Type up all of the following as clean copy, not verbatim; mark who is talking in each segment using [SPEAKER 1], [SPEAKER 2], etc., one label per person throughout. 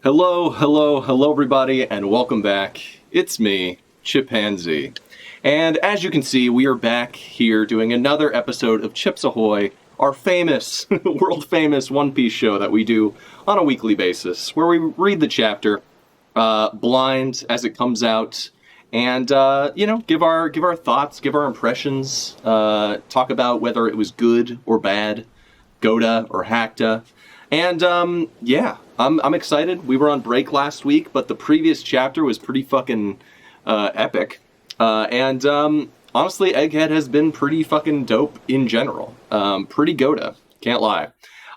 [SPEAKER 1] Hello, everybody, and welcome back. It's me, ChipZ. And as you can see, we are back here doing another episode of Chips Ahoy, our famous, world-famous One Piece show that we do on a weekly basis, where we read the chapter blind as it comes out, and, give our thoughts, give our impressions, talk about whether it was good or bad, Goda or Hakta. And, I'm excited. We were on break last week, but the previous chapter was pretty fucking epic. Honestly, Egghead has been pretty fucking dope in general. Pretty Goda, can't lie.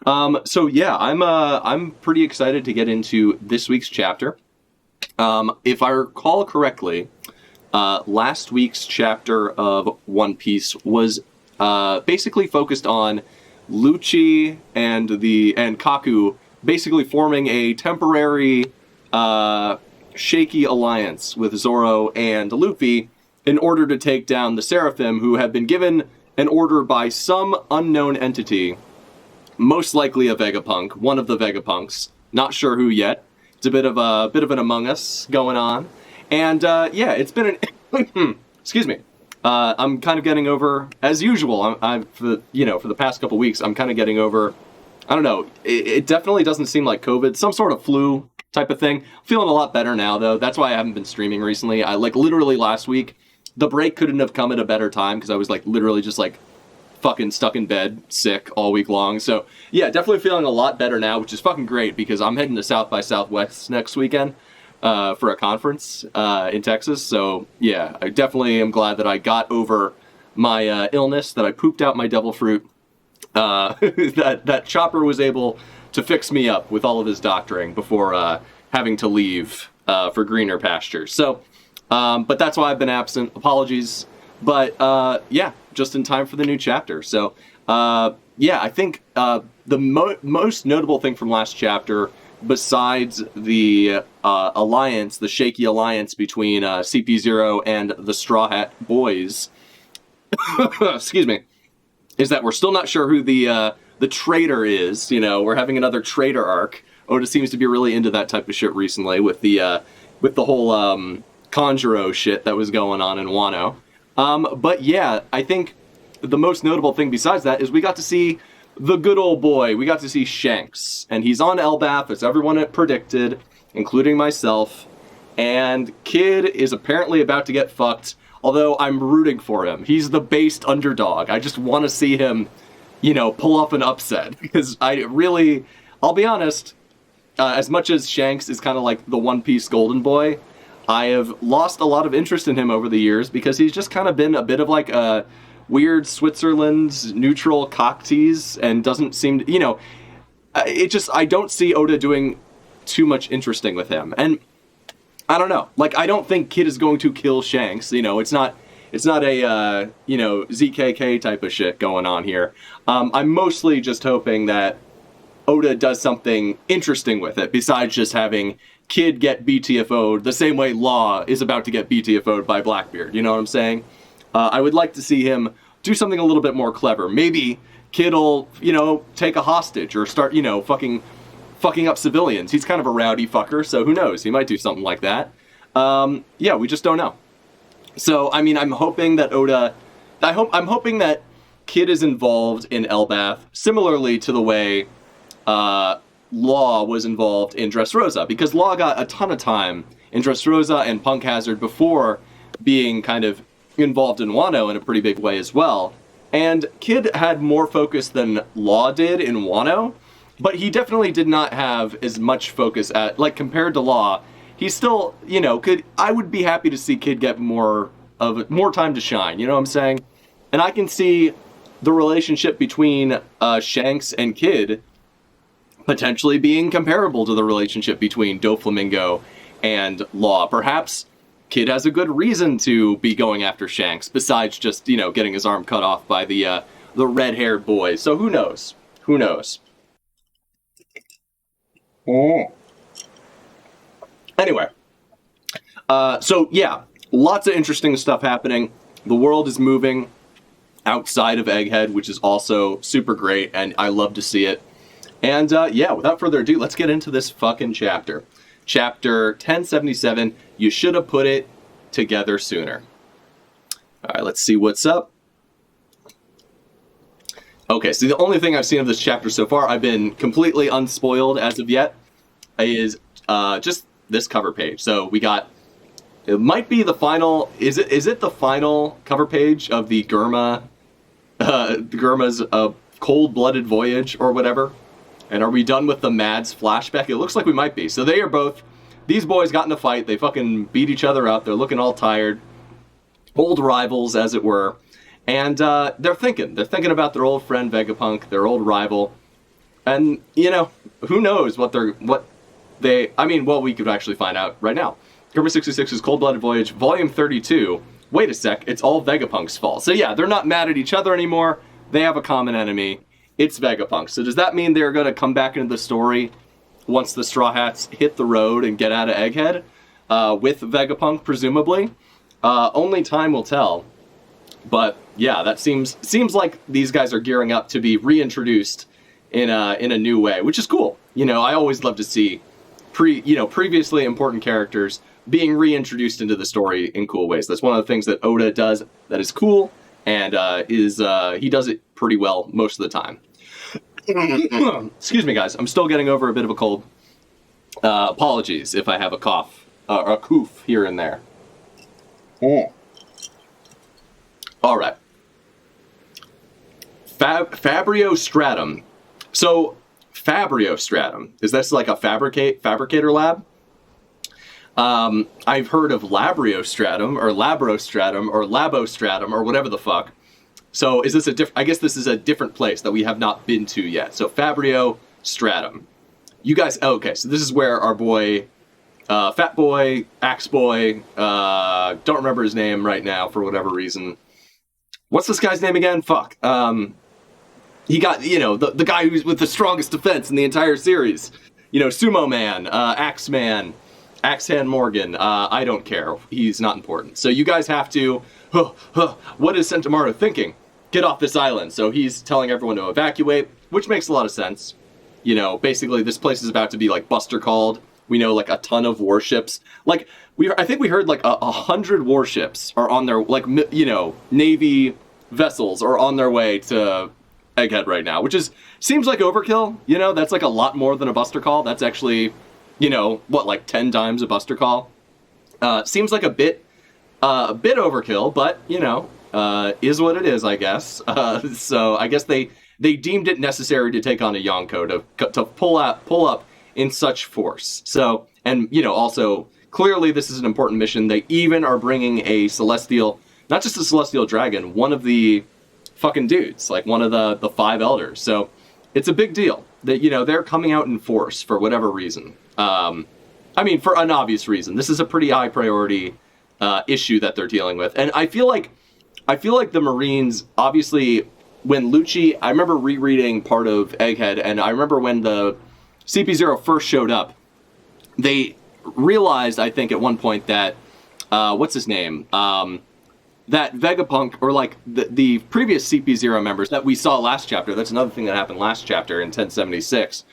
[SPEAKER 1] I'm pretty excited to get into this week's chapter. If I recall correctly, last week's chapter of One Piece was basically focused on Lucci and Kaku basically forming a temporary shaky alliance with Zoro and Luffy in order to take down the Seraphim, who have been given an order by some unknown entity, most likely a Vegapunk, one of the Vegapunks, not sure who yet. It's a bit of an Among Us going on, and it's been an excuse me. I'm kind of getting over, as usual, for the past couple weeks, I'm kind of getting over, I don't know, it definitely doesn't seem like COVID, some sort of flu type of thing. Feeling a lot better now, though. That's why I haven't been streaming recently. Literally last week, the break couldn't have come at a better time, because I was, literally just, fucking stuck in bed, sick, all week long. So, yeah, definitely feeling a lot better now, which is fucking great, because I'm heading to South by Southwest next weekend. For a conference in Texas. So, yeah, I definitely am glad that I got over my illness, that I pooped out my devil fruit, that Chopper was able to fix me up with all of his doctoring before having to leave for greener pastures. So, but that's why I've been absent. Apologies. But, just in time for the new chapter. So, I think the most notable thing from last chapter, besides the alliance, the shaky alliance between CP0 and the Straw Hat boys, excuse me, is that we're still not sure who the traitor is. We're having another traitor arc. Oda seems to be really into that type of shit recently with the whole Conjuro shit that was going on in Wano. But yeah, I think the most notable thing besides that is we got to see the good old boy. We got to see Shanks, and he's on Elbaf, as everyone had predicted, including myself, and Kid is apparently about to get fucked, although I'm rooting for him. He's the based underdog. I just want to see him, pull off an upset, because I'll be honest, as much as Shanks is kind of like the One Piece golden boy, I have lost a lot of interest in him over the years, because he's just kind of been a bit of like a weird Switzerland's neutral cock tease, and doesn't seem to, I don't see Oda doing too much interesting with him. And I don't know, I don't think Kid is going to kill Shanks. It's not a, ZKK type of shit going on here. I'm mostly just hoping that Oda does something interesting with it, besides just having Kid get BTFO'd the same way Law is about to get BTFO'd by Blackbeard. You know what I'm saying? I would like to see him do something a little bit more clever. Maybe Kid will, take a hostage or start, fucking up civilians. He's kind of a rowdy fucker, so who knows? He might do something like that. We just don't know. So, I'm hoping that I'm hoping that Kid is involved in Elbaf, similarly to the way Law was involved in Dressrosa, because Law got a ton of time in Dressrosa and Punk Hazard before being kind of involved in Wano in a pretty big way as well. And Kid had more focus than Law did in Wano, but he definitely did not have as much focus compared to Law. He still, I would be happy to see Kid get more time to shine, you know what I'm saying? And I can see the relationship between Shanks and Kid potentially being comparable to the relationship between Doflamingo and Law. Perhaps Kid has a good reason to be going after Shanks, besides just, getting his arm cut off by the red-haired boy. So who knows? Who knows? Anyway. Lots of interesting stuff happening. The world is moving outside of Egghead, which is also super great, and I love to see it. And yeah, without further ado, let's get into this fucking chapter. Chapter 1077, You Should Have Put It Together Sooner. Alright, let's see what's up. Okay, so the only thing I've seen of this chapter so far, I've been completely unspoiled as of yet, is just this cover page. So we got, it might be the final, is it the final cover page of the Gurma's cold-blooded voyage or whatever? And are we done with the Mads flashback? It looks like we might be. So they are both, these boys got in a fight, they fucking beat each other up, they're looking all tired. Old rivals, as it were. And they're thinking about their old friend Vegapunk, their old rival. And, you know, who knows we could actually find out right now. Gurma 66's Cold-Blooded Voyage, Volume 32. Wait a sec, it's all Vegapunk's fault. So yeah, they're not mad at each other anymore. They have a common enemy. It's Vegapunk. So does that mean they're going to come back into the story once the Straw Hats hit the road and get out of Egghead? With Vegapunk, presumably? Only time will tell. But yeah, that seems like these guys are gearing up to be reintroduced in a new way, which is cool. You know, I always love to see previously important characters being reintroduced into the story in cool ways. That's one of the things that Oda does that is cool, and he does it pretty well most of the time. Excuse me, guys. I'm still getting over a bit of a cold. Apologies if I have a cough or a coof here and there. All right. Fabrio Stratum. So, Fabrio Stratum, is this like a fabricator lab? I've heard of Labrio Stratum, or Labro Stratum, or Labo Stratum, or whatever the fuck. So, is this I guess this is a different place that we have not been to yet. So, Fabrio Stratum. You guys, okay, so this is where our boy, Fat Boy, Axe Boy, don't remember his name right now for whatever reason. What's this guy's name again? Fuck. He got, you know, the guy who's with the strongest defense in the entire series. You know, Sumo Man, Axe Man, Axe Hand Morgan. I don't care. He's not important. So you guys have to, what is Sentomaru thinking? Get off this island. So he's telling everyone to evacuate, which makes a lot of sense. You know, basically this place is about to be like Buster called. We know like a ton of warships. Like, I think we heard like 100 warships are on their, like, you know, Navy vessels are on their way to Egghead right now, which seems like overkill. You know, that's like a lot more than a Buster call. That's actually, you know, what, like 10 times a Buster call? Seems like a bit overkill, but, you know, is what it is, I guess. So I guess they deemed it necessary to take on a Yonko to pull up in such force. So, and, you know, also, clearly this is an important mission. They even are bringing a celestial, not just a celestial dragon, one of the fucking dudes, like one of the 5 elders. So, it's a big deal that, you know, they're coming out in force for whatever reason. I mean, for an obvious reason. This is a pretty high priority issue that they're dealing with. And I feel like the Marines, obviously, when Lucci, I remember rereading part of Egghead, and I remember when the CP0 first showed up, they realized, I think, at one point that, what's his name? That Vegapunk, or like the previous CP0 members that we saw last chapter, that's another thing that happened last chapter in 1076.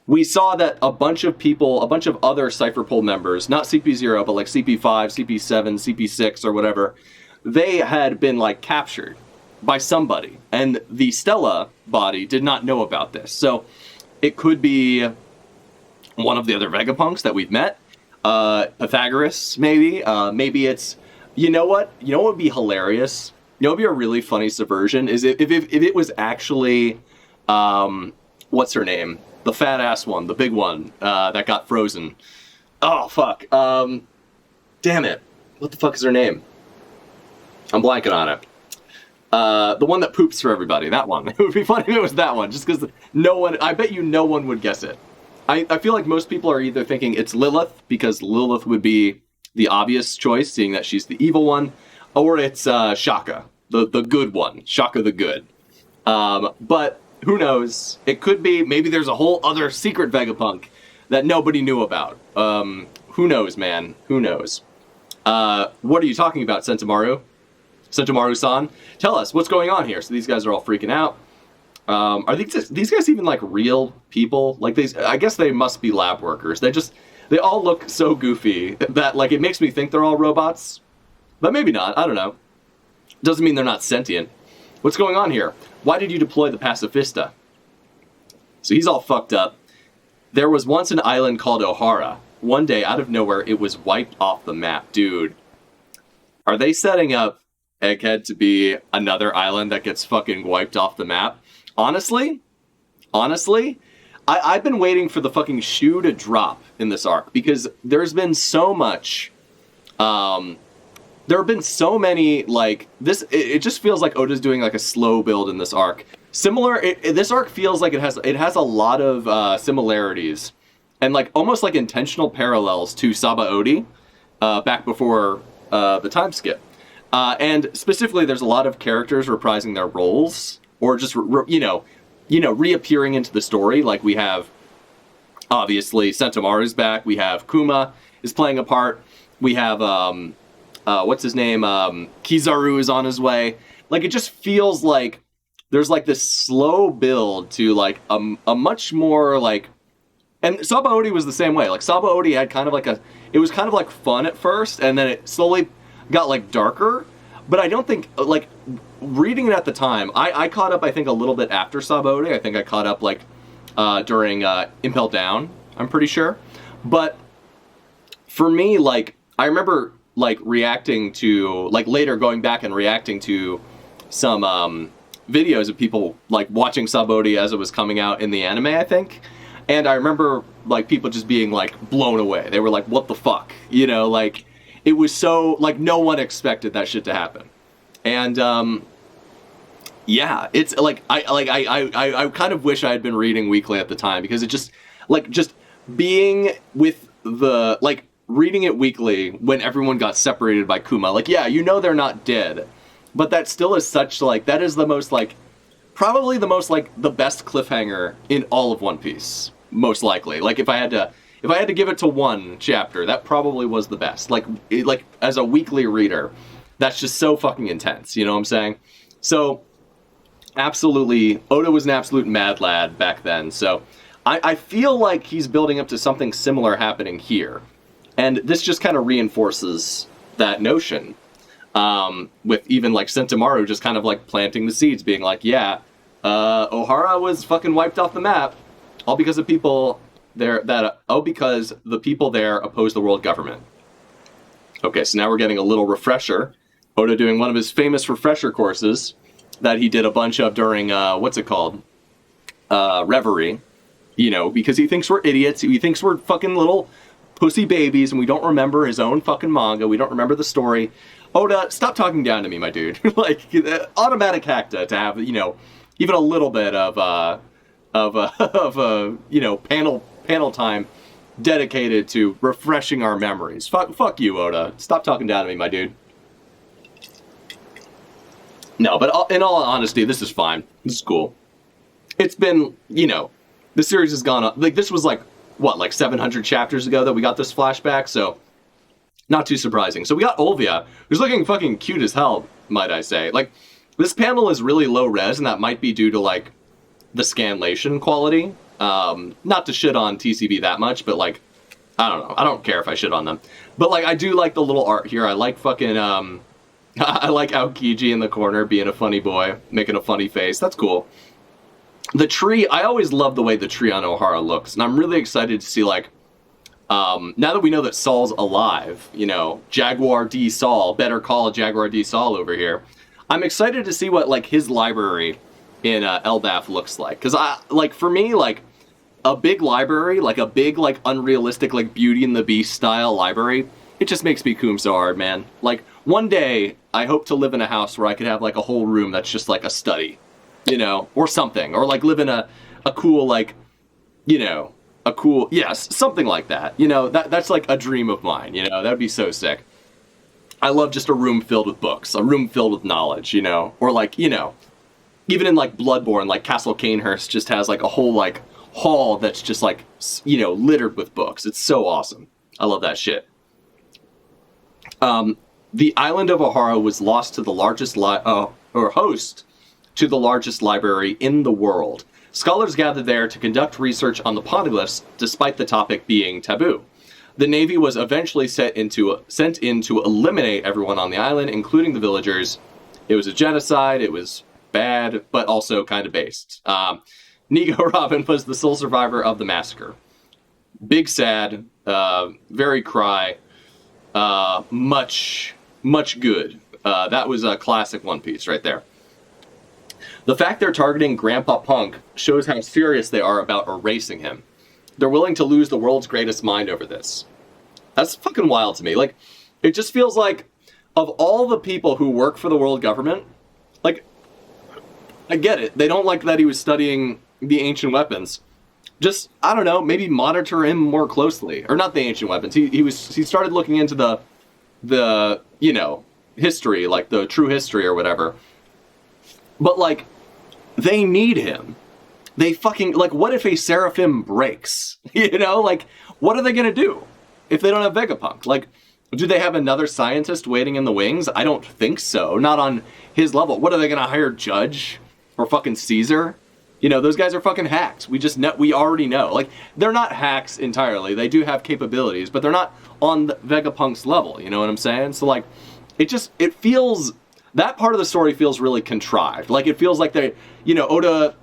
[SPEAKER 1] We saw that a bunch of other Cypher Pool members, not CP0, but like CP5, CP7, CP6, or whatever, they had been like captured by somebody, and the Stella body did not know about this. So it could be one of the other Vegapunks that we've met, Pythagoras, maybe. Maybe it's, you know what would be hilarious? You know what would be a really funny subversion? Is if it was actually, what's her name? The fat ass one, the big one, that got frozen. Oh, fuck. Damn it. What the fuck is her name? I'm blanking on it. The one that poops for everybody, that one. It would be funny if it was that one, just because I bet you no one would guess it. I feel like most people are either thinking it's Lilith, because Lilith would be the obvious choice, seeing that she's the evil one, or it's Shaka, the good one, Shaka the good. But who knows? It could be, maybe there's a whole other secret Vegapunk that nobody knew about. Who knows, man? Who knows? What are you talking about, Sentomaru? Sentomaru-san? Tell us, what's going on here? So these guys are all freaking out. Are these guys even like real people? Like these, I guess they must be lab workers. They all look so goofy that like it makes me think they're all robots, but maybe not. I don't know. Doesn't mean they're not sentient. What's going on here? Why did you deploy the Pacifista? So he's all fucked up. There was once an island called O'Hara. One day, out of nowhere, it was wiped off the map. Dude, are they setting up Egghead to be another island that gets fucking wiped off the map? Honestly, I've been waiting for the fucking shoe to drop in this arc, because there's been so much, there have been so many, like, this, it just feels like Oda's doing, like, a slow build in this arc. This arc feels like it has a lot of similarities, and, like, almost like intentional parallels to Sabaody, back before the time skip. And specifically, there's a lot of characters reprising their roles, or just, reappearing into the story. Like, we have, obviously, Sentomaru's back, we have Kuma is playing a part, we have, what's his name? Kizaru is on his way. Like, it just feels like there's like this slow build to like a much more like, and Sabaody was the same way. Like Sabaody had kind of like it was kind of like fun at first, and then it slowly got like darker. But I don't think, like, reading it at the time, I caught up I think a little bit after Sabaody. I think I caught up like during Impel Down, I'm pretty sure. But for me, like, I remember like reacting to, like, later going back and reacting to some videos of people like watching Sabaody as it was coming out in the anime, I think. And I remember like people just being like blown away. They were like, what the fuck? You know, like it was so, like, no one expected that shit to happen. And yeah, it's like I kind of wish I had been reading weekly at the time, because it just being with the, like, reading it weekly when everyone got separated by Kuma, like, yeah, you know they're not dead, but that still is such, like, that is the most, like, probably the most, like, the best cliffhanger in all of One Piece, most likely. Like, if I had to give it to one chapter, that probably was the best. Like, as a weekly reader, that's just so fucking intense, you know what I'm saying? So, absolutely, Oda was an absolute mad lad back then, so I feel like he's building up to something similar happening here. And this just kind of reinforces that notion, with even, like, Sentomaru just kind of, like, planting the seeds, being like, yeah, O'Hara was fucking wiped off the map, all because of people there because the people there oppose the world government. Okay, so now we're getting a little refresher. Oda doing one of his famous refresher courses that he did a bunch of during, what's it called? Reverie. You know, because he thinks we're idiots, he thinks we're fucking little pussy babies, and we don't remember his own fucking manga, we don't remember the story. Oda, stop talking down to me, my dude. Like, automatic hackta to have, you know, even a little bit of you know, panel time dedicated to refreshing our memories. Fuck you, Oda. Stop talking down to me, my dude. No, but in all honesty, this is fine. This is cool. It's been, you know, the series has gone up. Like, this was like, what, like 700 chapters ago that we got this flashback, so not too surprising. So we got Olvia, who's looking fucking cute as hell, might I say. Like, this panel is really low res, and that might be due to, like, the scanlation quality. Not to shit on TCB that much, but, like, I don't know. I don't care if I shit on them. But, like, I do like the little art here. I like fucking, I like Aokiji in the corner being a funny boy, making a funny face. That's cool. The tree, I always love the way the tree on O'Hara looks, and I'm really excited to see, like, now that we know that Saul's alive, you know, Jaguar D. Saul, better call Jaguar D. Saul over here, I'm excited to see what, like, his library in Elbaf looks like. Because, for me, like, a big library, like, a big, like, unrealistic, like, Beauty and the Beast style library, it just makes me coom so hard, man. Like, one day, I hope to live in a house where I could have, like, a whole room that's just, like, a study. You know, or something, or like live in a cool, like, you know, a cool, yes, something like that. You know, that's like a dream of mine, you know, that'd be so sick. I love just a room filled with books, a room filled with knowledge, you know, or like, you know, even in like Bloodborne, like Castle Canehurst just has like a whole like hall that's just like, you know, littered with books. It's so awesome. I love that shit. The island of O'Hara was lost to the largest host to the largest library in the world. Scholars gathered there to conduct research on the poneglyphs, despite the topic being taboo. The Navy was eventually sent in to eliminate everyone on the island, including the villagers. It was a genocide, it was bad, but also kind of based. Nico Robin was the sole survivor of the massacre. Big sad, very cry, much good. That was a classic One Piece right there. The fact they're targeting Grandpa Punk shows how serious they are about erasing him. They're willing to lose the world's greatest mind over this. That's fucking wild to me. Like, it just feels like, of all the people who work for the world government, like, I get it. They don't like that he was studying the ancient weapons. Just, I don't know, maybe monitor him more closely. Or not the ancient weapons. He started looking into the you know, history, like the true history or whatever. But, like, they need him. They fucking, like, what if a Seraphim breaks? You know, like, what are they gonna do if they don't have Vegapunk? Like, do they have another scientist waiting in the wings? I don't think so. Not on his level. What, are they gonna hire Judge? Or fucking Caesar? You know, those guys are fucking hacks. We already know. Like, they're not hacks entirely. They do have capabilities, but they're not on the Vegapunk's level, you know what I'm saying? So, like, it feels, that part of the story feels really contrived. Like, it feels like they, you know, Oda,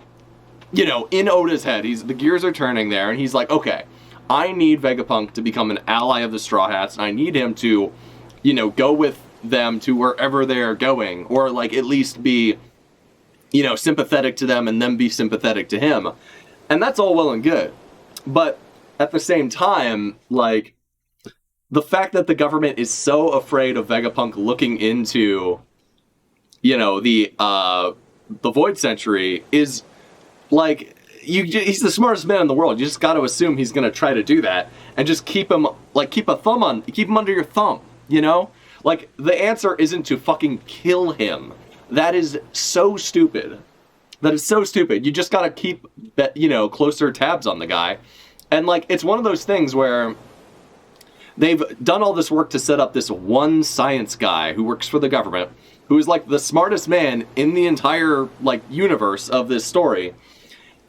[SPEAKER 1] you know, in Oda's head, the gears are turning there, and he's like, okay, I need Vegapunk to become an ally of the Strawhats, and I need him to, you know, go with them to wherever they're going, or, like, at least be, you know, sympathetic to them and them be sympathetic to him. And that's all well and good. But at the same time, like, the fact that the government is so afraid of Vegapunk looking into, you know, the Void Century is, like, he's the smartest man in the world. You just got to assume he's going to try to do that and just keep him, like, keep him under your thumb, you know? Like, the answer isn't to fucking kill him. That is so stupid. That is so stupid. You just gotta keep, you know, closer tabs on the guy. And, like, it's one of those things where they've done all this work to set up this one science guy who works for the government, who is, like, the smartest man in the entire, like, universe of this story.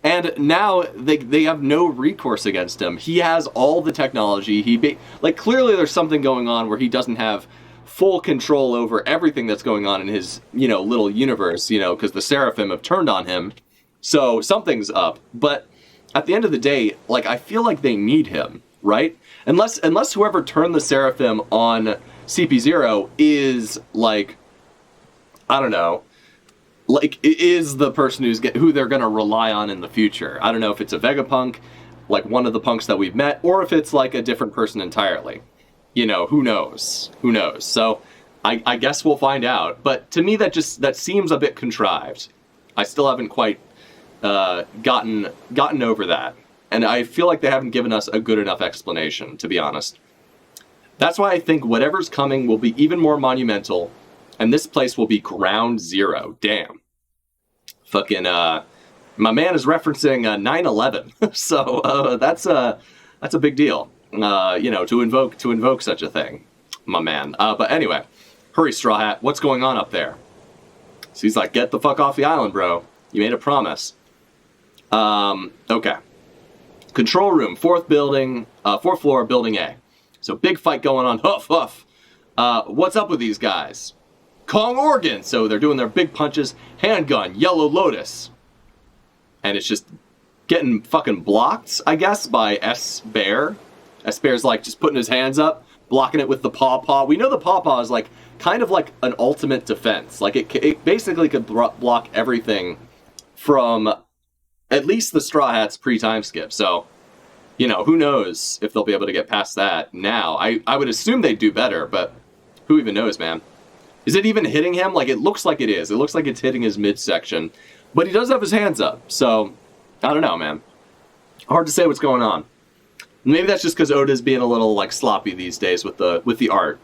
[SPEAKER 1] And now they have no recourse against him. He has all the technology. Like, clearly there's something going on where he doesn't have full control over everything that's going on in his, you know, little universe, you know, because the Seraphim have turned on him. So something's up. But at the end of the day, like, I feel like they need him, right? Unless whoever turned the Seraphim on CP0 is, like, I don't know, like, is the person who they're going to rely on in the future. I don't know if it's a Vegapunk, like one of the punks that we've met, or if it's, like, a different person entirely. You know, who knows? Who knows? So, I guess we'll find out. But to me, that seems a bit contrived. I still haven't quite gotten over that. And I feel like they haven't given us a good enough explanation, to be honest. That's why I think whatever's coming will be even more monumental, and this place will be ground zero. Damn. Fucking, my man is referencing 9/11. So, that's a big deal. You know, to invoke such a thing, my man. But anyway, hurry, Straw Hat. What's going on up there? So he's like, get the fuck off the island, bro. You made a promise. Okay. Control room, fourth floor, building A. So big fight going on. Huff, huff. What's up with these guys? Kong Organ. So they're doing their big punches. Handgun, Yellow Lotus. And it's just getting fucking blocked, I guess, by S-Bear. S-Bear's, like, just putting his hands up, blocking it with the paw. We know the paw is, like, kind of like an ultimate defense. Like, it basically could block everything from at least the Straw Hats pre-time skip. So, you know, who knows if they'll be able to get past that now. I would assume they'd do better, but who even knows, man? Is it even hitting him? Like, it looks like it is. It looks like it's hitting his midsection. But he does have his hands up, so I don't know, man. Hard to say what's going on. Maybe that's just because Oda's being a little, like, sloppy these days with the art.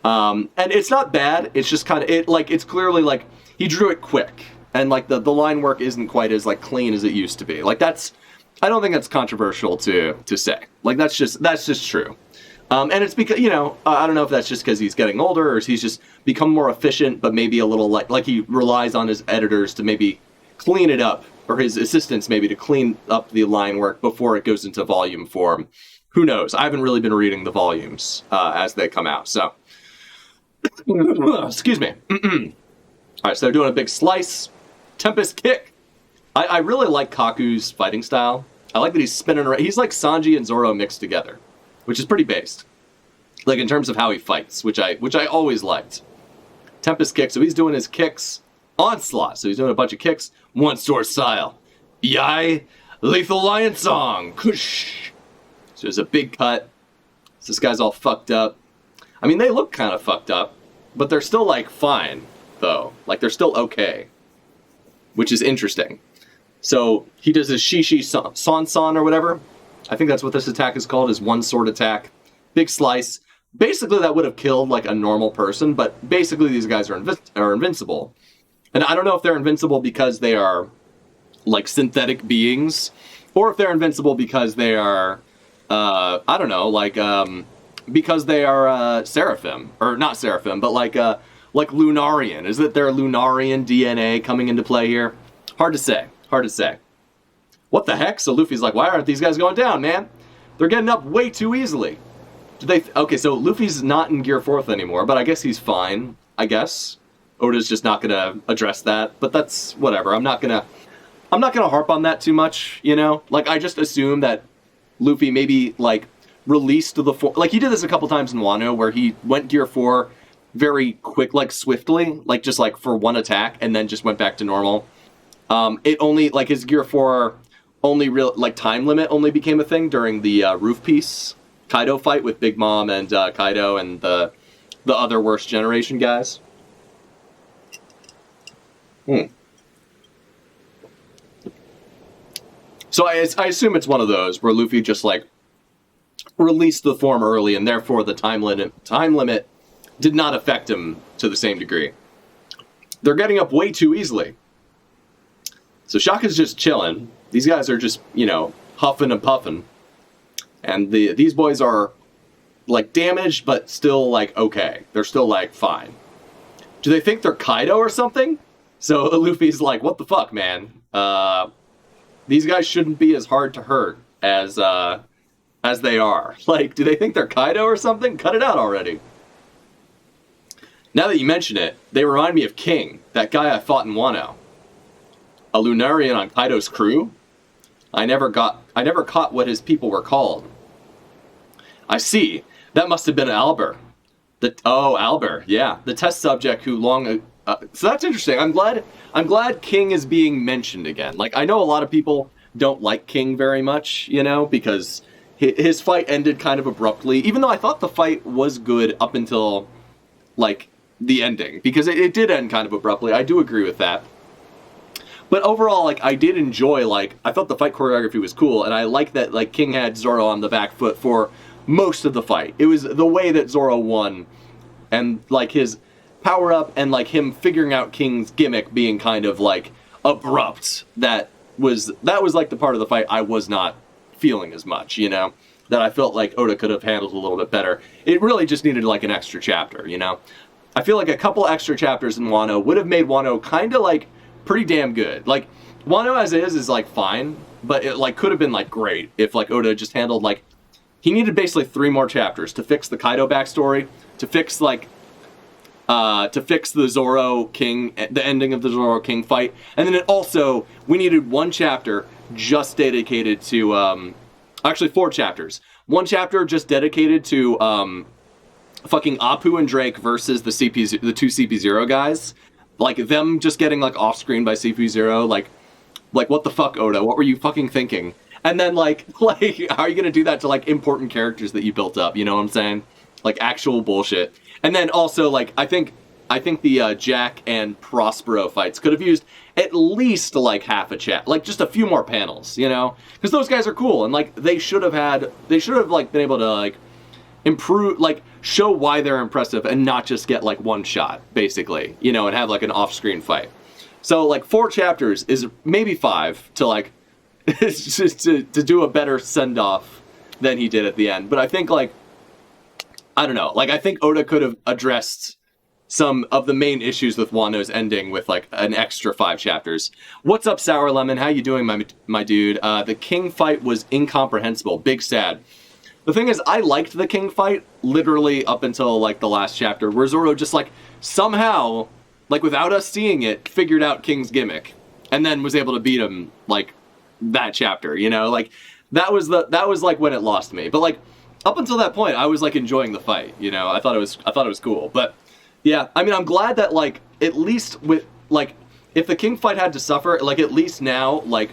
[SPEAKER 1] And it's not bad. It's just kind of, it's clearly, like, he drew it quick. And, like, the line work isn't quite as, like, clean as it used to be. Like, I don't think that's controversial to say. Like, that's just true. And it's because, I don't know if that's just because he's getting older or he's just become more efficient, but maybe a little like he relies on his editors to maybe clean it up, or his assistants maybe to clean up the line work before it goes into volume form. Who knows? I haven't really been reading the volumes as they come out, so. Excuse me. All right, so they're doing a big slice. Tempest kick. I really like Kaku's fighting style. I like that he's spinning around. He's like Sanji and Zoro mixed together, which is pretty based. Like in terms of how he fights, which I always liked. Tempest kick, so he's doing his kicks. Onslaught, so he's doing a bunch of kicks. One sword style. Yai, Lethal Lion Song. Kush. So there's a big cut. So this guy's all fucked up. I mean, they look kind of fucked up, but they're still like fine, though. Like they're still okay, which is interesting. So he does his Shishi San or whatever. I think that's what this attack is called, is one sword attack. Big slice. Basically, that would have killed like a normal person, but basically these guys are invincible. And I don't know if they're invincible because they are like synthetic beings, or if they're invincible because they are, I don't know, like because they are Seraphim, or not Seraphim, but like Lunarian. Is it their Lunarian DNA coming into play here? Hard to say. Hard to say. What the heck? So Luffy's like, why aren't these guys going down, man? They're getting up way too easily. Okay, so Luffy's not in Gear 4th anymore, but I guess he's fine, I guess. Oda's just not gonna address that, but that's whatever. I'm not gonna harp on that too much, Like, I just assume that Luffy maybe, like, released the form. Like, he did this a couple times in Wano, where he went Gear 4 very quick, like, swiftly, like, just, like, for one attack, and then just went back to normal. It only, like, his Gear 4 only real, like, time limit only became a thing during the Roof Piece Kaido fight with Big Mom and Kaido and the other Worst Generation guys. So I assume it's one of those where Luffy just, like, released the form early, and therefore the time limit did not affect him to the same degree. They're getting up way too easily. So Shaka's just chilling. These guys are just, huffing and puffing. And these boys are, like, damaged, but still, like, okay. They're still, like, fine. Do they think they're Kaido or something? So Luffy's like, what the fuck, man? These guys shouldn't be as hard to hurt as they are. Like, do they think they're Kaido or something? Cut it out already. Now that you mention it, they remind me of King, that guy I fought in Wano. A Lunarian on Kaido's crew? I never caught what his people were called. I see. That must have been Albert. Albert, yeah. The test subject who so that's interesting. I'm glad King is being mentioned again. Like, I know a lot of people don't like King very much, because his fight ended kind of abruptly, even though I thought the fight was good up until, like, the ending, because it did end kind of abruptly. I do agree with that. But overall, like, I did enjoy, like, I thought the fight choreography was cool, and I like that, like, King had Zoro on the back foot for most of the fight. It was the way that Zoro won, and, like, his power-up, and, like, him figuring out King's gimmick being kind of, like, abrupt. That was, like, the part of the fight I was not feeling as much, that I felt like Oda could have handled a little bit better. It really just needed, like, an extra chapter, I feel like a couple extra chapters in Wano would have made Wano kind of, like, pretty damn good. Like, Wano as is like, fine, but it, like, could have been, like, great if, like, Oda just handled, like, he needed basically 3 more chapters to fix the Kaido backstory, to fix, like, to fix the Zoro King, the ending of the Zoro King fight, and then we needed 1 chapter just dedicated to, actually 4 chapters. 1 chapter just dedicated to, fucking Appu and Drake versus the 2 CP0 guys. Like, them just getting, like, off-screen by CP0, like, what the fuck, Oda? What were you fucking thinking? And then, like, how are you gonna do that to, like, important characters that you built up, you know what I'm saying? Like, actual bullshit. And then also, like, I think the Jack and Prospero fights could have used at least, like, half a chat, like, just a few more panels, Because those guys are cool, and, like, they should have, like, been able to, like, improve, like, show why they're impressive and not just get, like, 1 shot, basically, and have, like, an off-screen fight. So, like, 4 chapters is maybe 5 to, like, just to do a better send-off than he did at the end. But I think, like, I don't know. Like, I think Oda could have addressed some of the main issues with Wano's ending with like an extra 5 chapters. What's up, Sour Lemon? How you doing, my dude? The king fight was incomprehensible. Big sad. The thing is, I liked the king fight literally up until like the last chapter, where Zoro just like somehow, like without us seeing it, figured out King's gimmick, and then was able to beat him like that chapter. You know, like that was like when it lost me. But like up until that point, I was like enjoying the fight. You know, I thought it was cool. But yeah, I mean, I'm glad that like at least with like if the king fight had to suffer, like at least now like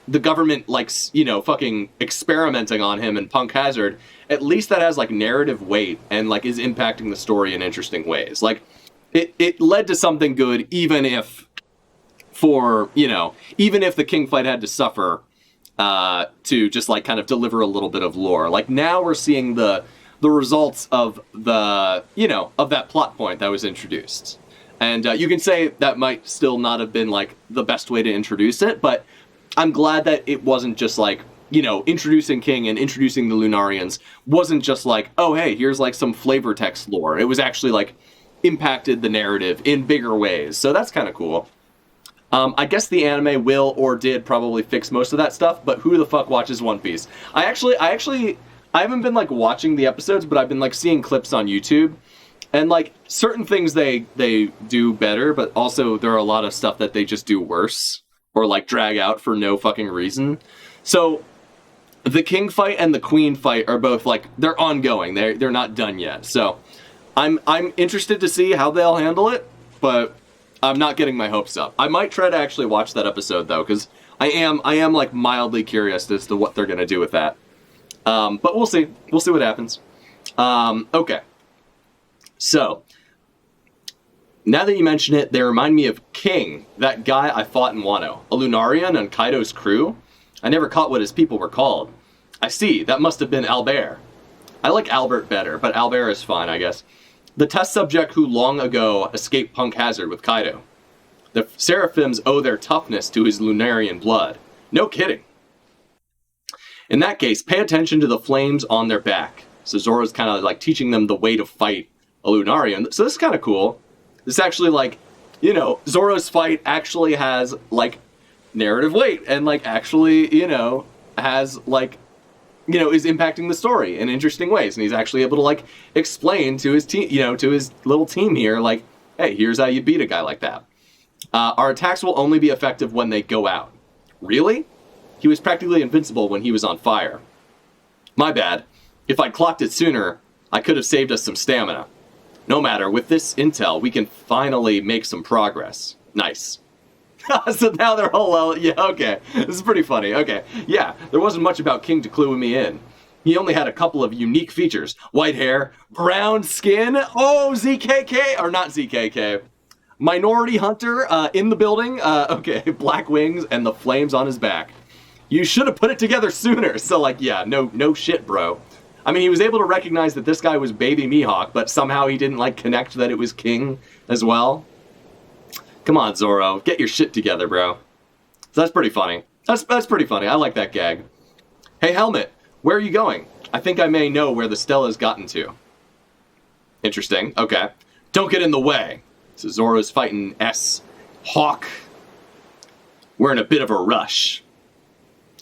[SPEAKER 1] the government, like, you know, fucking experimenting on him and Punk Hazard, at least that has, like, narrative weight and, like, is impacting the story in interesting ways. Like, it led to something good, even if, for, you know, even if the king fight had to suffer to just, like, kind of deliver a little bit of lore. Like, now we're seeing the results of the, you know, of that plot point that was introduced. And you can say that might still not have been, like, the best way to introduce it, but I'm glad that it wasn't just like, you know, introducing King and introducing the Lunarians wasn't just like, oh, hey, here's like some flavor text lore. It was actually like impacted the narrative in bigger ways. So that's kind of cool. I guess the anime will or did probably fix most of that stuff, but who the fuck watches One Piece? I haven't been like watching the episodes, but I've been like seeing clips on YouTube. And like certain things they do better, but also there are a lot of stuff that they just do worse. Or like drag out for no fucking reason. So the king fight and the queen fight are both like they're ongoing. They're not done yet. So I'm interested to see how they'll handle it, but I'm not getting my hopes up. I might try to actually watch that episode though, because I am like mildly curious as to what they're gonna do with that. But we'll see. We'll see what happens. Okay. So now that you mention it, they remind me of King, that guy I fought in Wano. A Lunarian on Kaido's crew? I never caught what his people were called. I see, that must have been Albert. I like Albert better, but Albert is fine, I guess. The test subject who long ago escaped Punk Hazard with Kaido. The Seraphims owe their toughness to his Lunarian blood. No kidding. In that case, pay attention to the flames on their back. So Zoro's kind of like teaching them the way to fight a Lunarian. So this is kind of cool. This actually, like, you know, Zoro's fight actually has, like, narrative weight and, like, actually, you know, has, like, you know, is impacting the story in interesting ways. And he's actually able to, like, explain to his team, you know, to his little team here, like, hey, here's how you beat a guy like that. Our attacks will only be effective when they go out. Really? He was practically invincible when he was on fire. My bad. If I'd clocked it sooner, I could have saved us some stamina. No matter, with this intel, we can finally make some progress. Nice. So now they're all, well, yeah, okay. This is pretty funny. Okay, yeah, there wasn't much about King to clue me in. He only had a couple of unique features. White hair, brown skin, oh, ZKK, or not ZKK. Minority Hunter in the building, okay, black wings and the flames on his back. You should have put it together sooner. So, like, yeah, no shit, bro. I mean, he was able to recognize that this guy was Baby Mihawk, but somehow he didn't, like, connect that it was King as well. Come on, Zoro. Get your shit together, bro. So that's pretty funny. That's pretty funny. I like that gag. Hey, Helmet, where are you going? I think I may know where the Stella's gotten to. Interesting. Okay. Don't get in the way. So Zoro's fighting S. Hawk. We're in a bit of a rush.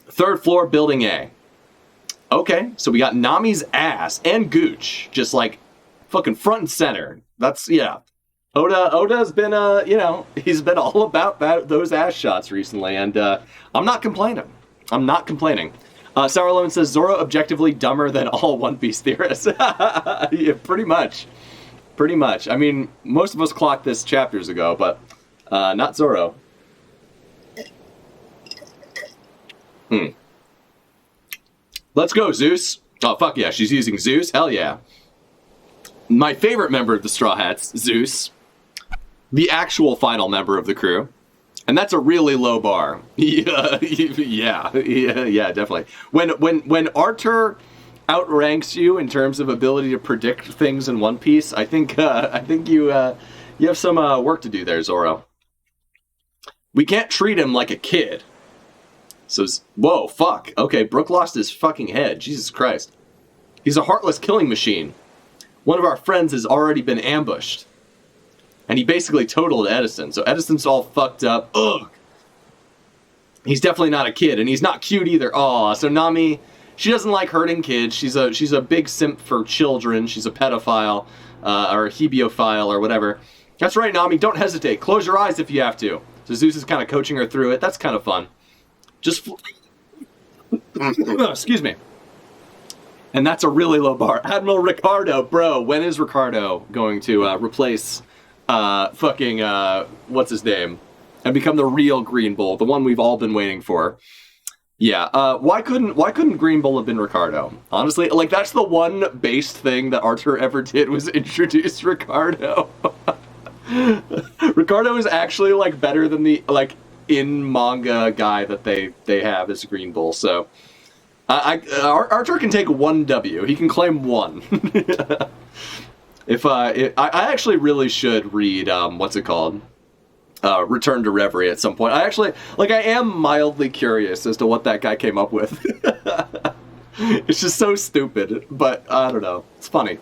[SPEAKER 1] 3rd floor, Building A. Okay, so we got Nami's ass and Gooch, just like fucking front and center. That's, yeah. Oda's been, you know, he's been all about those ass shots recently, and I'm not complaining. I'm not complaining. Sour Lemon says, Zoro objectively dumber than all One Piece theorists. Yeah, pretty much. Pretty much. I mean, most of us clocked this chapters ago, but not Zoro. Let's go, Zeus. Oh, fuck yeah, she's using Zeus? Hell yeah. My favorite member of the Straw Hats, Zeus. The actual final member of the crew. And that's a really low bar. Yeah, definitely. When Arthur outranks you in terms of ability to predict things in One Piece, I think you have some work to do there, Zoro. We can't treat him like a kid. So, whoa, fuck. Okay, Brook lost his fucking head. Jesus Christ. He's a heartless killing machine. one of our friends has already been ambushed. And he basically totaled Edison. So Edison's all fucked up. Ugh. He's definitely not a kid, and he's not cute either. Aw, so Nami, she doesn't like hurting kids. She's a big simp for children. She's a pedophile, or a hebiophile, or whatever. That's right, Nami, don't hesitate. Close your eyes if you have to. So Zeus is kind of coaching her through it. That's kind of fun. Just... excuse me. And that's a really low bar. Admiral Ricardo, bro, when is Ricardo going to replace what's his name? And become the real Green Bull, the one we've all been waiting for. Yeah, why couldn't Green Bull have been Ricardo? Honestly, like, that's the one based thing that Arthur ever did, was introduce Ricardo. Ricardo is actually, like, better than the, like, in manga guy that they have as Green Bull, so... Arthur can take 1 W. He can claim 1. I actually really should read, what's it called? Return to Reverie at some point. I am mildly curious as to what that guy came up with. It's just so stupid, but I don't know. It's funny.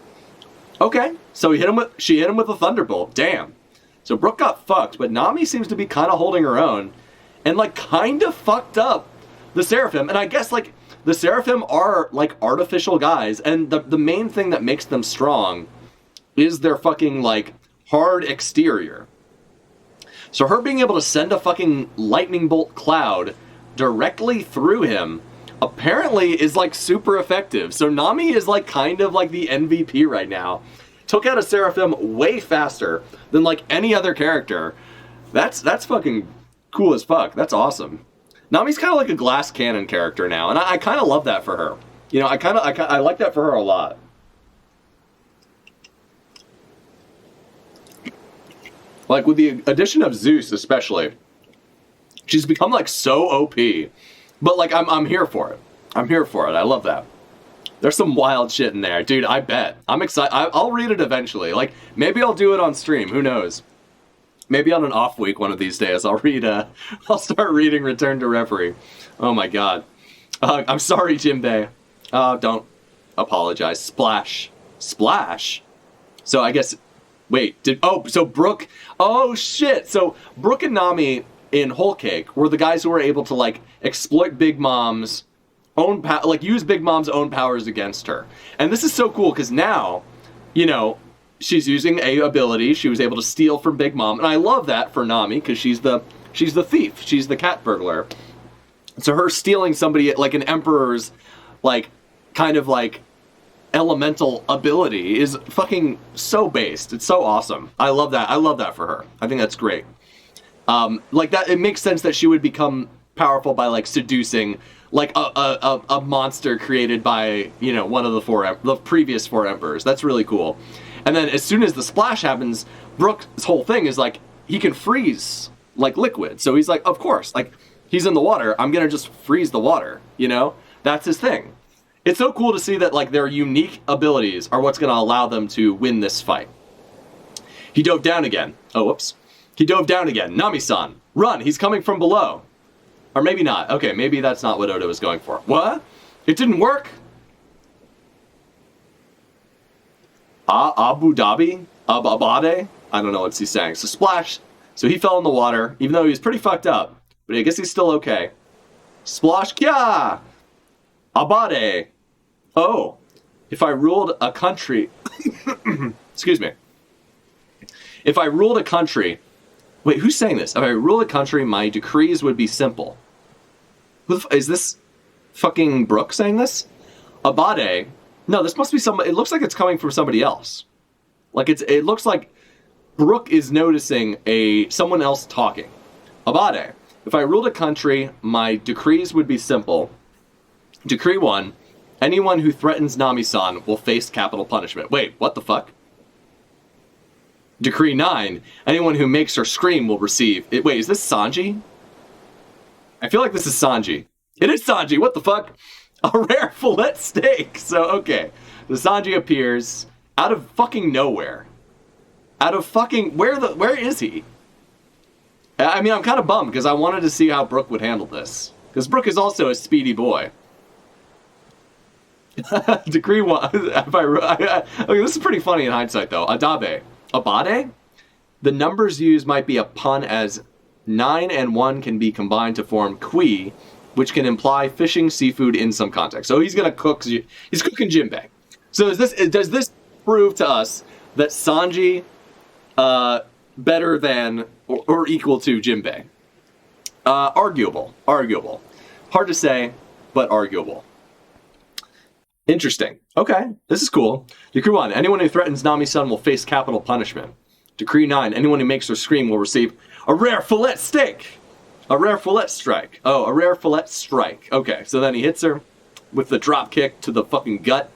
[SPEAKER 1] Okay, so she hit him with a Thunderbolt. Damn. So Brooke got fucked, but Nami seems to be kind of holding her own, and like kind of fucked up the Seraphim. And I guess like the Seraphim are like artificial guys, and the main thing that makes them strong is their fucking like hard exterior. So her being able to send a fucking lightning bolt cloud directly through him apparently is like super effective. So Nami is like kind of like the MVP right now. Took out a Seraphim way faster than like any other character. That's fucking cool as fuck. That's awesome. Nami's kind of like a glass cannon character now, and I kind of love that for her. You know, I like that for her a lot. Like, with the addition of Zeus, especially, she's become, like, so OP. But, like, I'm here for it. I'm here for it. I love that. There's some wild shit in there. Dude, I bet. I'm excited. I'll read it eventually. Like, maybe I'll do it on stream. Who knows? Maybe on an off week one of these days, I'll start reading Return to Reverie. Oh, my God. I'm sorry, Jimbei. Don't apologize. Splash. Splash? So, I guess... Wait, so Brooke, oh shit, so Brooke and Nami in Whole Cake were the guys who were able to, like, exploit Big Mom's own use Big Mom's own powers against her. And this is so cool, because now, you know, she's using a ability, she was able to steal from Big Mom, and I love that for Nami, because she's the thief, she's the cat burglar. So her stealing somebody, like, an Emperor's, like, kind of, like, elemental ability is fucking so based. It's so awesome. I love that. I love that for her. I think that's great. Like that, it makes sense that she would become powerful by like seducing like a monster created by, you know, one of the previous 4 emperors. That's really cool. And then as soon as the splash happens, Brooke's whole thing is like he can freeze like liquid. So he's like, of course, like he's in the water. I'm gonna just freeze the water. You know, that's his thing. It's so cool to see that, like, their unique abilities are what's going to allow them to win this fight. He dove down again. Oh, whoops. He dove down again. Nami-san, run! He's coming from below. Or maybe not. Okay, maybe that's not what Oda was going for. What? It didn't work? Abu Dhabi? Abade? I don't know what he's saying. So splash. So he fell in the water, even though he was pretty fucked up. But I guess he's still okay. Splash kya! Abade! Oh, if I ruled a country... Excuse me. If I ruled a country... Wait, who's saying this? If I ruled a country, my decrees would be simple. Is this fucking Brooke saying this? Abade? No, this must be somebody... It looks like it's coming from somebody else. Like, it looks like Brooke is noticing someone else talking. Abade. If I ruled a country, my decrees would be simple. Decree 1. Anyone who threatens Nami-san will face capital punishment. Wait, what the fuck? Decree 9. Anyone who makes her scream will receive... Wait, is this Sanji? I feel like this is Sanji. It is Sanji, what the fuck? A rare fillet steak. So, okay. The Sanji appears out of fucking nowhere. Out of fucking... Where is he? I mean, I'm kind of bummed, because I wanted to see how Brooke would handle this. Because Brooke is also a speedy boy. Decree 1. Okay, this is pretty funny in hindsight, though. Adabe. Abade? The numbers used might be a pun, as 9 and 1 can be combined to form Kui, which can imply fishing seafood in some context. So he's gonna cook. He's cooking Jinbei. So does this prove to us that Sanji better than or equal to Jinbei? Arguable. Hard to say, but arguable. Interesting. Okay, this is cool. Decree 1. Anyone who threatens Nami-san will face capital punishment. Decree 9. Anyone who makes her scream will receive a rare fillet steak. A rare fillet strike. Oh, a rare fillet strike. Okay, so then he hits her with the drop kick to the fucking gut.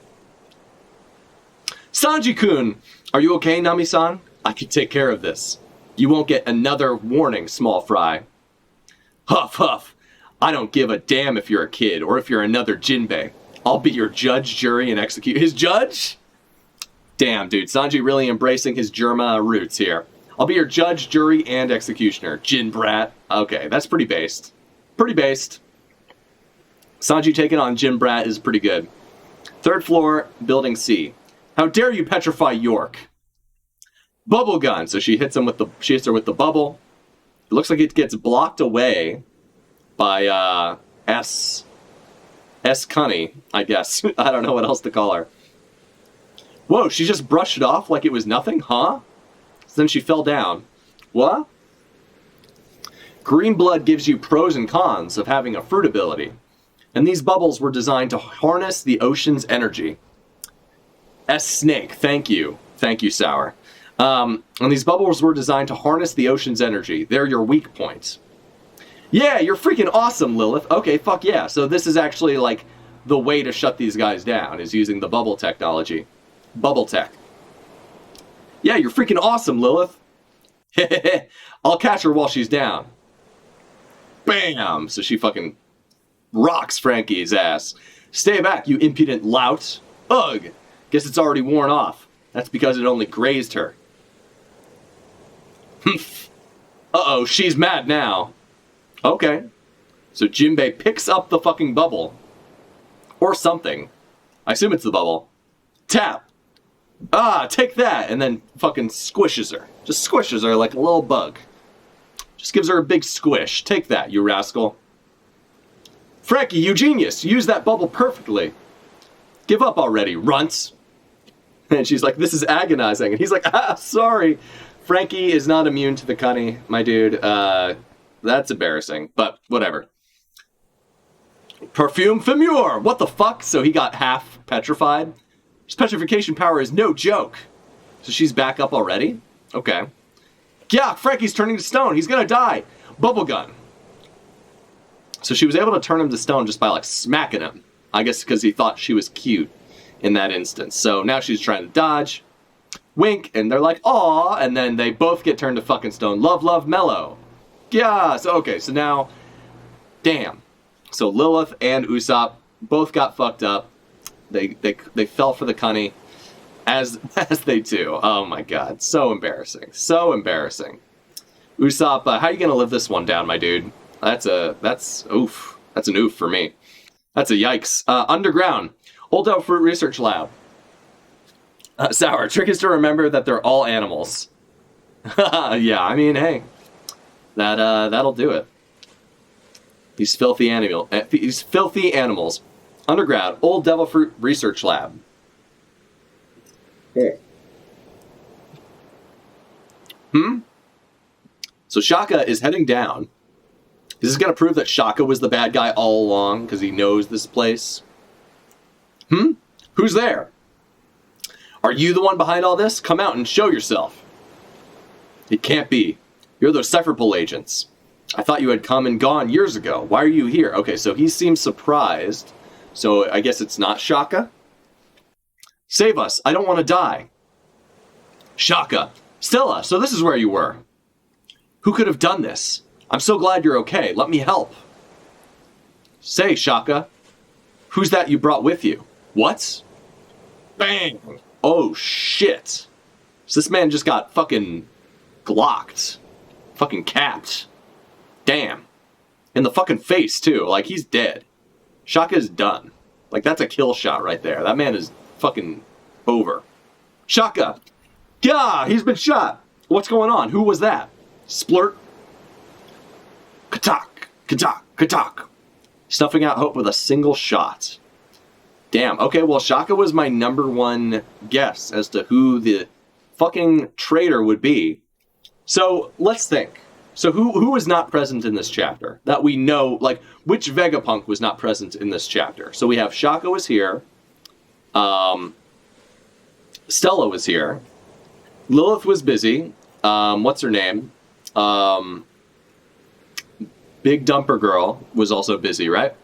[SPEAKER 1] Sanji-kun, are you okay, Nami-san? I can take care of this. You won't get another warning, small fry. Huff, huff. I don't give a damn if you're a kid or if you're another Jinbei. I'll be your judge, jury, and execute. His judge? Damn, dude. Sanji really embracing his Germa roots here. I'll be your judge, jury, and executioner. Jin Brat. Okay, that's pretty based. Pretty based. Sanji taking on Jin Brat is pretty good. 3rd floor, building C. How dare you petrify York? Bubble gun. So she hits her with the bubble. It looks like it gets blocked away by S. Cunny, I guess. I don't know what else to call her. Whoa, she just brushed it off like it was nothing, huh? So then she fell down. What? Green blood gives you pros and cons of having a fruit ability. And these bubbles were designed to harness the ocean's energy. Snake, thank you. Thank you, Sour. And these bubbles were designed to harness the ocean's energy. They're your weak points. Yeah, you're freaking awesome, Lilith. Okay, fuck yeah. So this is actually like the way to shut these guys down, is using the bubble technology. Bubble tech. Yeah, you're freaking awesome, Lilith. I'll catch her while she's down. Bam! So she fucking rocks Frankie's ass. Stay back, you impudent lout. Ugh! Guess it's already worn off. That's because it only grazed her. Uh-oh, she's mad now. Okay. So Jinbei picks up the fucking bubble. Or something. I assume it's the bubble. Tap. Ah, take that. And then fucking squishes her. Just squishes her like a little bug. Just gives her a big squish. Take that, you rascal. Frankie, you genius. You used that bubble perfectly. Give up already, runts. And she's like, this is agonizing. And he's like, sorry. Frankie is not immune to the cunny, my dude. That's embarrassing, but whatever. Perfume Femur! What the fuck? So he got half petrified? His petrification power is no joke. So she's back up already? Okay. Yeah, Frankie's turning to stone. He's gonna die. Bubble gun. So she was able to turn him to stone just by, like, smacking him. I guess because he thought she was cute in that instance. So now she's trying to dodge. Wink, and they're like, aw, and then they both get turned to fucking stone. Love, love, mellow. Yeah, so okay, so now, damn. So Lilith and Usopp both got fucked up. They fell for the cunny, as they do. Oh my god, so embarrassing, so embarrassing. Usopp, how you gonna live this one down, my dude? That's oof. That's an oof for me. That's a yikes. Underground, Old Elf Fruit Research Lab. Sour, trick is to remember that they're all animals. Yeah, I mean, hey. That'll do it. These filthy animals. Underground, Old Devil Fruit Research Lab. Yeah. So Shaka is heading down. Is this going to prove that Shaka was the bad guy all along because he knows this place? Who's there? Are you the one behind all this? Come out and show yourself. It can't be. You're those Cypherpole agents. I thought you had come and gone years ago. Why are you here? Okay, so he seems surprised. So I guess it's not Shaka? Save us. I don't want to die. Shaka. Stella, so this is where you were. Who could have done this? I'm so glad you're okay. Let me help. Say, Shaka. Who's that you brought with you? What? Bang! Oh, shit. So this man just got fucking glocked. Fucking capped. Damn. In the fucking face, too. Like, he's dead. Shaka is done. Like, that's a kill shot right there. That man is fucking over. Shaka! Yeah, he's been shot! What's going on? Who was that? Splurt? Katak! Katak! Katak! Snuffing out hope with a single shot. Damn. Okay, well, Shaka was my number one guess as to who the fucking traitor would be. So, let's think. So, who was not present in this chapter? That we know, like, which Vegapunk was not present in this chapter? So, we have Shaka was here. Stella was here. Lilith was busy. What's her name? Big Dumper Girl was also busy, right?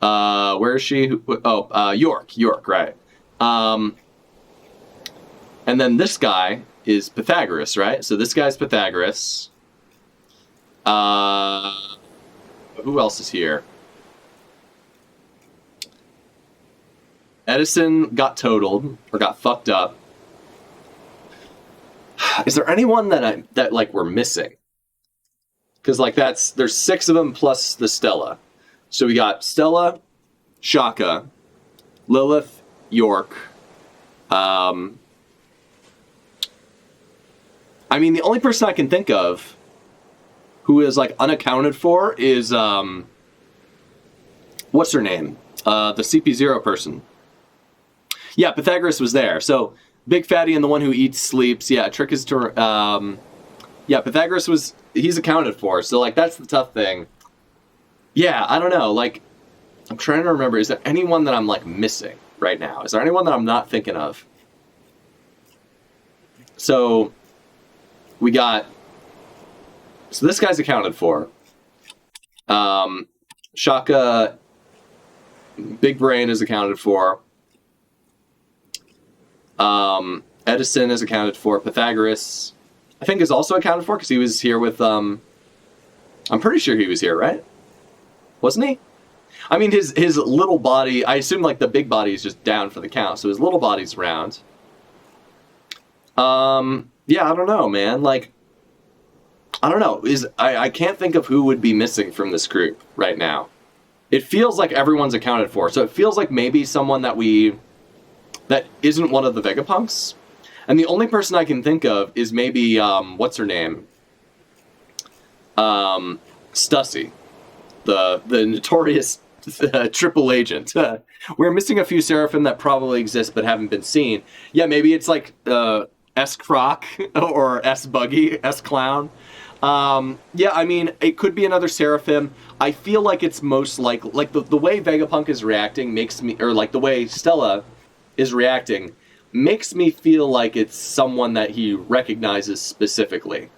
[SPEAKER 1] Where is she? Oh, York, right. And then this guy is Pythagoras, right? So this guy's Pythagoras. Who else is here? Edison got totaled, or got fucked up. Is there anyone that like we're missing? Because like there's 6 of them plus the Stella. So we got Stella, Shaka, Lilith, York. I mean, the only person I can think of who is like unaccounted for is what's her name? The CP0 person. Yeah, Pythagoras was there. So Big Fatty and the one who eats sleeps. Yeah, trick is to yeah, Pythagoras he's accounted for. So like that's the tough thing. Yeah, I don't know. Like, I'm trying to remember. Is there anyone that I'm like missing right now? Is there anyone that I'm not thinking of? So we got. So this guy's accounted for. Shaka, Big Brain is accounted for. Edison is accounted for. Pythagoras, I think, is also accounted for because he was here with. I'm pretty sure he was here, right? Wasn't he? I mean, his little body. I assume like the big body is just down for the count, so his little body's round. Yeah, I don't know, man. Like, I don't know. I can't think of who would be missing from this group right now. It feels like everyone's accounted for, so it feels like maybe someone that isn't one of the Vegapunks. And the only person I can think of is maybe what's her name? Stussy, the notorious triple agent. We're missing a few Seraphim that probably exist but haven't been seen. Yeah, maybe it's like S Croc or S Buggy, S Clown. Yeah, I mean, it could be another Seraphim. I feel like it's most like the way Vegapunk is reacting makes me, or like the way Stella is reacting, makes me feel like it's someone that he recognizes specifically.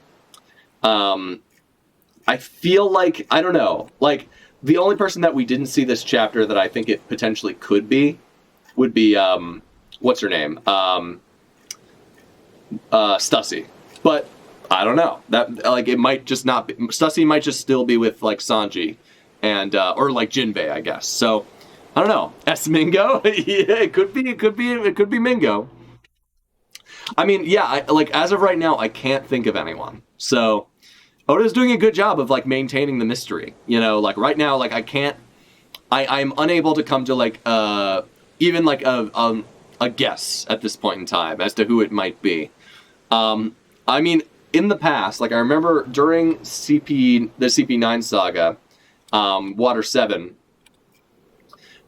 [SPEAKER 1] I feel like, I don't know, like the only person that we didn't see this chapter that I think it potentially could be would be, what's her name? Stussy. But I don't know. That like it might just not be. Stussy might just still be with like Sanji, and or like Jinbei, I guess. So I don't know. S Mingo. Yeah, it could be. It could be Mingo. I mean, yeah. Like as of right now, I can't think of anyone. So Oda's doing a good job of like maintaining the mystery. You know, like right now, like I can't. I'm unable to come to like even like a guess at this point in time as to who it might be. I mean, in the past, like I remember during the CP9 saga, Water 7,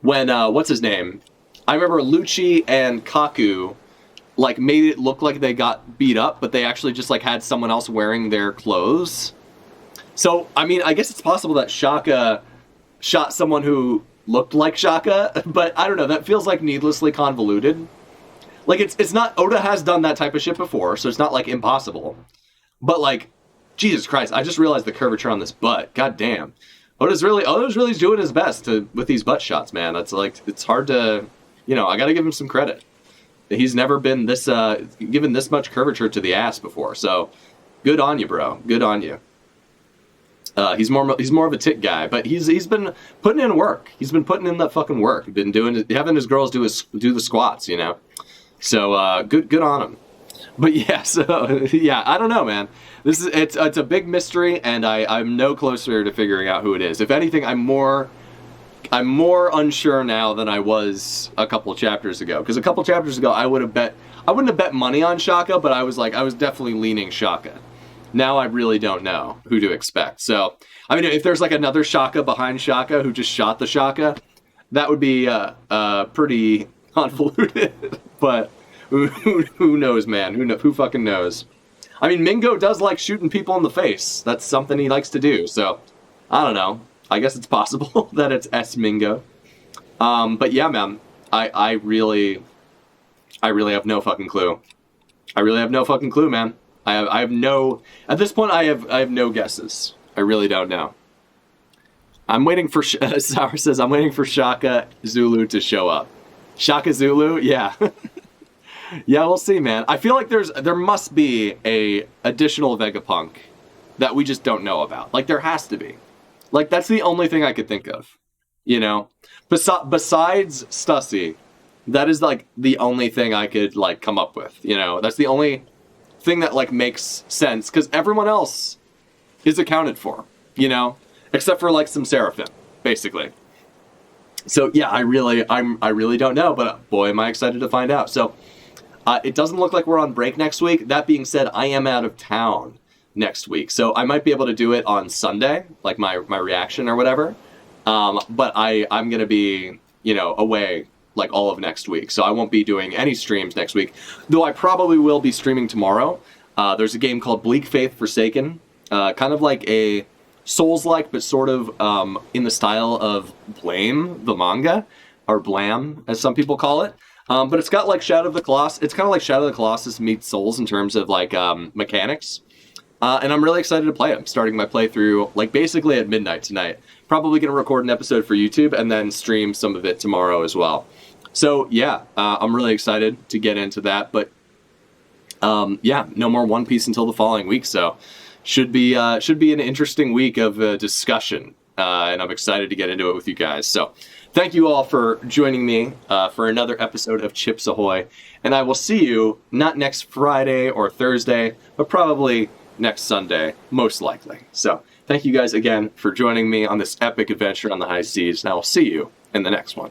[SPEAKER 1] when, what's his name? I remember Lucci and Kaku, like, made it look like they got beat up, but they actually just, like, had someone else wearing their clothes. So, I mean, I guess it's possible that Shaka shot someone who looked like Shaka, but I don't know, that feels, like, needlessly convoluted. Like, it's not, Oda has done that type of shit before, so it's not, like, impossible. But, like, Jesus Christ, I just realized the curvature on this butt. God damn. Oda's really doing his best with these butt shots, man. That's, like, it's hard to, you know, I gotta give him some credit. He's never been this, given this much curvature to the ass before, so good on you, bro. Good on you. He's more of a tit guy, but he's been putting in work. He's been putting in that fucking work. He's been having his girls do the squats, you know. So good on him. But yeah, so yeah, I don't know, man. It's a big mystery, and I'm no closer to figuring out who it is. If anything, I'm more I'm more unsure now than I was a couple chapters ago. Because a couple chapters ago, I wouldn't have bet money on Shaka, but I was definitely leaning Shaka. Now I really don't know who to expect. So, I mean, if there's like another Shaka behind Shaka who just shot the Shaka, that would be pretty convoluted. But who knows, man? Who fucking knows? I mean, Mingo does like shooting people in the face. That's something he likes to do. So, I don't know. I guess it's possible that it's S Mingo. But yeah, man, I really have no fucking clue. I really have no fucking clue, man. I have no, at this point, I have no guesses. I really don't know. I'm waiting for, Sour says, I'm waiting for Shaka Zulu to show up. Shaka Zulu? Yeah. Yeah, we'll see, man. I feel like there must be a additional Vegapunk that we just don't know about. Like, there has to be. Like, that's the only thing I could think of, you know? Besides Stussy, that is, like, the only thing I could, like, come up with, you know? That's the only thing that, like, makes sense, because everyone else is accounted for, you know? Except for, like, some Seraphim, basically. So, yeah, I really don't know, but boy, am I excited to find out. So, it doesn't look like we're on break next week. That being said, I am out of town next week, so I might be able to do it on Sunday, like my reaction or whatever. But I'm gonna be, you know, away like all of next week, so I won't be doing any streams next week. Though I probably will be streaming tomorrow. There's a game called Bleak Faith Forsaken, kind of like a Souls-like, but sort of in the style of Blame, the manga, or Blam, as some people call it. But it's got like Shadow of the Colossus. It's kind of like Shadow of the Colossus meets Souls in terms of like mechanics. And I'm really excited to play it. I'm starting my playthrough like basically at midnight tonight. Probably going to record an episode for YouTube and then stream some of it tomorrow as well. So yeah, I'm really excited to get into that. But yeah, no more One Piece until the following week. So should be an interesting week of discussion. And I'm excited to get into it with you guys. So thank you all for joining me for another episode of ChipZ Ahoy. And I will see you not next Friday or Thursday, but probably next Sunday, most likely. So thank you guys again for joining me on this epic adventure on the high seas, and I will see you in the next one.